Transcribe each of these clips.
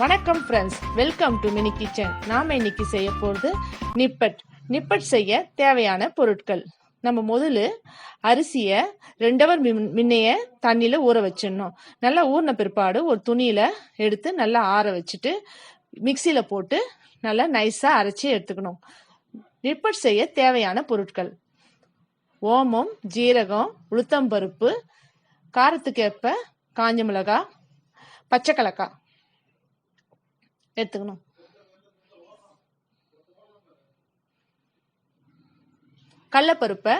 வணக்கம் friends, welcome to mini kitchen. நாம் இன்னைக்கு செய்ய போகிறது நிப்பட் செய்ய தேவையான பொருட்கள். நம்ம முதல்ல அரிசியை 2 ஹவர் முன்னைய தண்ணியில் ஊற வச்சிடணும். நல்லா ஊறின பிற்பாடு ஒரு துணியில் எடுத்து நல்லா ஆற வச்சுட்டு மிக்சியில் போட்டு நல்லா நைஸாக அரைச்சி எடுத்துக்கணும். நிப்பட் செய்ய தேவையான பொருட்கள்: ஓமம், ஜீரகம், உளுத்தம்பருப்பு, காரத்துக்கு ஏற்ப காஞ்ச மிளகாய், பச்சை கலக்காய் எடுத்துக்கணும். கடலைப்பருப்பை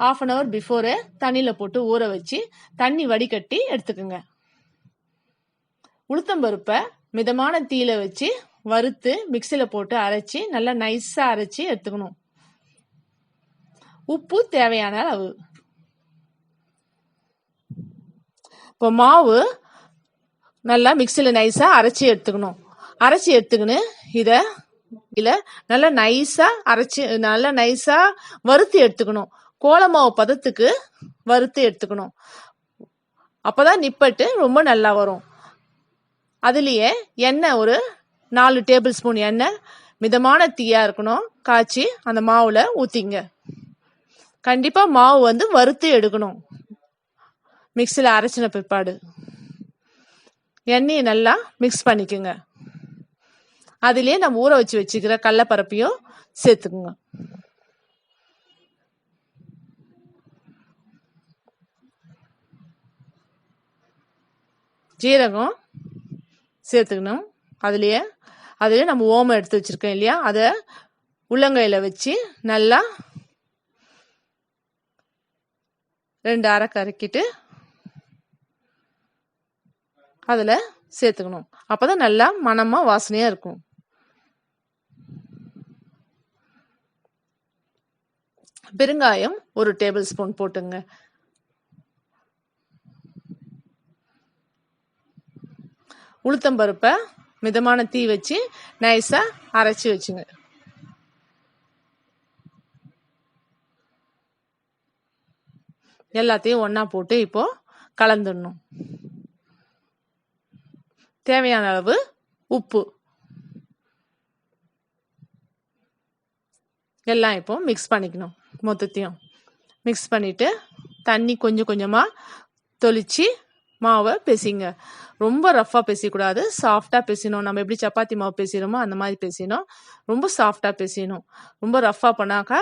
1/2 hour பிஃபோரு தண்ணியில் போட்டு ஊற வச்சு தண்ணி வடிகட்டி எடுத்துக்கோங்க. உளுத்தம்பருப்பை மிதமான தீயில வச்சு வறுத்து மிக்சியில் போட்டு அரைச்சி நல்லா நைஸாக அரைச்சி எடுத்துக்கணும். உப்பு தேவையான அளவு. இப்போ மாவு நல்லா மிக்சியில் நைஸாக அரைச்சி எடுத்துக்கணும். அரைச்சி எடுத்துக்கின்னு இதை நல்லா நைஸாக வறுத்து எடுத்துக்கணும். கோலமாவு பதத்துக்கு வறுத்து எடுத்துக்கணும். அப்போதான் நிப்பட்டு ரொம்ப நல்லா வரும். அதுலேயே எண்ணெய் ஒரு 4 டேபிள் ஸ்பூன் எண்ணெய் மிதமான தீயா இருக்கணும், காய்ச்சி அந்த மாவில் ஊற்றிங்க. கண்டிப்பாக மாவு வறுத்து எடுக்கணும். மிக்சியில் அரைச்சின பிற்பாடு எண்ணெயை நல்லா மிக்ஸ் பண்ணிக்கோங்க. அதுலேயே நம்ம ஊற வச்சு வச்சுக்கிற கடலைப்பருப்பையும் சேர்த்துக்குங்க. ஜீரகம் சேர்த்துக்கணும். அதுலேயே நம்ம ஓமம் எடுத்து வச்சிருக்கோம் இல்லையா, அதை உள்ளங்கையில் வச்சு நல்லா 2 அரை கறக்கிட்டு அதில் சேர்த்துக்கணும். அப்போதான் நல்லா மணமாக வாசனையாக இருக்கும். பெருங்காயம் 1 டேபிள் ஸ்பூன் போட்டுங்க. உளுத்தம்பருப்பை மிதமான தீ வச்சு நைஸாக அரைச்சி வச்சுங்க. எல்லாத்தையும் ஒன்றா போட்டு இப்போ கலந்துடணும். தேவையான அளவு உப்பு எல்லாம் இப்போ மிக்ஸ் பண்ணிக்கணும். மொத்தத்தையும் மிக்ஸ் பண்ணிட்டு தண்ணி கொஞ்சம் கொஞ்சமாக தொளிச்சு மாவை பிசைங்க. ரொம்ப ரஃப்பாக பிசைக்கூடாது, சாஃப்டாக பிசையணும். நம்ம எப்படி சப்பாத்தி மாவு பிசைகிறோமோ அந்த மாதிரி பிசையணும். ரொம்ப சாஃப்டாக பிசையணும். ரொம்ப ரஃப்பாக பண்ணாக்கா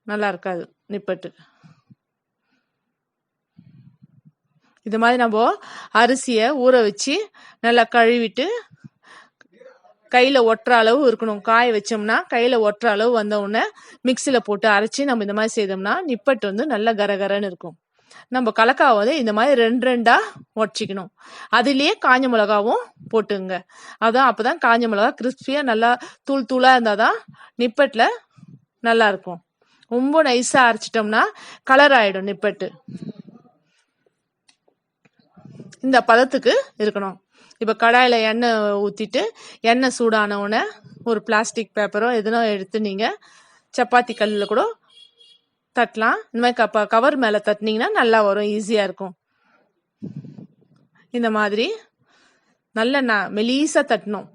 நல்லா இருக்காது நிப்பட்டு. இது மாதிரி நம்ம அரிசியை ஊற வச்சு நல்லா கழுவிட்டு கையில் ஒட்டுற அளவு இருக்கணும். காய வச்சோம்னா கையில் ஒட்டுற அளவு வந்த உடனே மிக்சியில் போட்டு அரைச்சி நம்ம இந்த மாதிரி செய்தோம்னா நிப்பட்டு நல்லா கரகரன்னு இருக்கும். நம்ம கலக்காவை இந்த மாதிரி 2 உடச்சிக்கணும். அதுலேயே காஞ்ச மிளகாவும் போட்டுங்க. அப்போதான் காஞ்ச மிளகா கிறிஸ்பியாக நல்லா தூளாக இருந்தால் தான் நிப்பட்டில் நல்லா இருக்கும். ரொம்ப நைஸாக அரைச்சிட்டோம்னா கலர் ஆகிடும் நிப்பட்டு. இந்த பதத்துக்கு இருக்கணும். இப்போ கடாயில் எண்ணெய் ஊற்றிட்டு எண்ணெய் சூடான உடனே ஒரு பிளாஸ்டிக் பேப்பரோ எதுனா எடுத்து நீங்கள் சப்பாத்தி கல்லில் கூட தட்டலாம். இந்த மாதிரி கவர் மேலே தட்டினீங்கன்னா நல்லா வரும், ஈஸியாக இருக்கும். இந்த மாதிரி நல்ல மெலீஸாக தட்டணும்.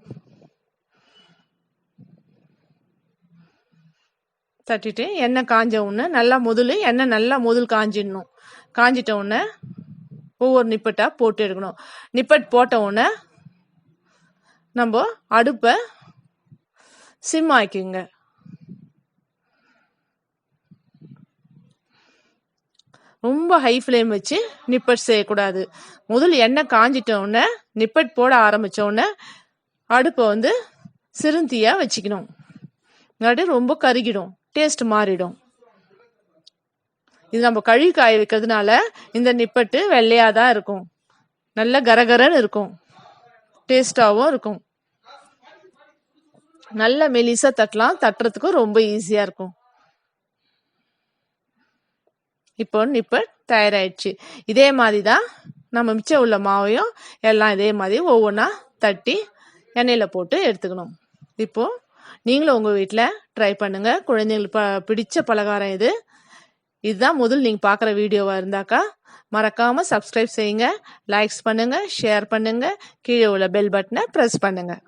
தட்டிட்டு எண்ணெய் காஞ்ச உடனே எண்ணெய் நல்லா முதல் காஞ்சிடணும். காஞ்சிட்ட உடனே ஒவ்வொரு நிப்பட்டா போட்டு எடுக்கணும். நிப்பட் போட்ட உடனே நம்ம அடுப்பை சிம் ஆக்கிங்க. ரொம்ப ஹை ஃப்ளேம் வச்சு நிப்பட் செய்யக்கூடாது. முதல் எண்ணெய் காஞ்சிட்ட உடனே நிப்பட் போட ஆரம்பிச்ச உடனே அடுப்பை சிறுந்தீயா வச்சுக்கணும். இல்லாட்டி ரொம்ப கருகிடும், டேஸ்ட் மாறிடும். இது நம்ம கழுவி காய வைக்கிறதுனால இந்த நிப்பட்டு வெள்ளையாக தான் இருக்கும். நல்ல கரகரன்னு இருக்கும், டேஸ்டாகவும் இருக்கும். நல்ல மெலிசா தட்டலாம், தட்டுறதுக்கும் ரொம்ப ஈஸியாக இருக்கும். இப்போ நிப்பட் தயாராகிடுச்சு. இதே மாதிரி தான் நம்ம மிச்சம் உள்ள மாவையும் எல்லாம் இதே மாதிரி ஒவ்வொன்றா தட்டி எண்ணெயில் போட்டு எடுத்துக்கணும். இப்போது நீங்களும் உங்கள் வீட்டில் ட்ரை பண்ணுங்கள். குழந்தைங்களுக்கு பிடிச்ச பலகாரம் இதுதான் முதல் நீங்கள் பார்க்குற வீடியோவாக இருந்தாக்கா மறக்காமல் சப்ஸ்கிரைப் செய்யுங்க, லைக்ஸ் பண்ணுங்கள், ஷேர் பண்ணுங்கள், கீழே உள்ள பெல் பட்டனை ப்ரெஸ் பண்ணுங்கள்.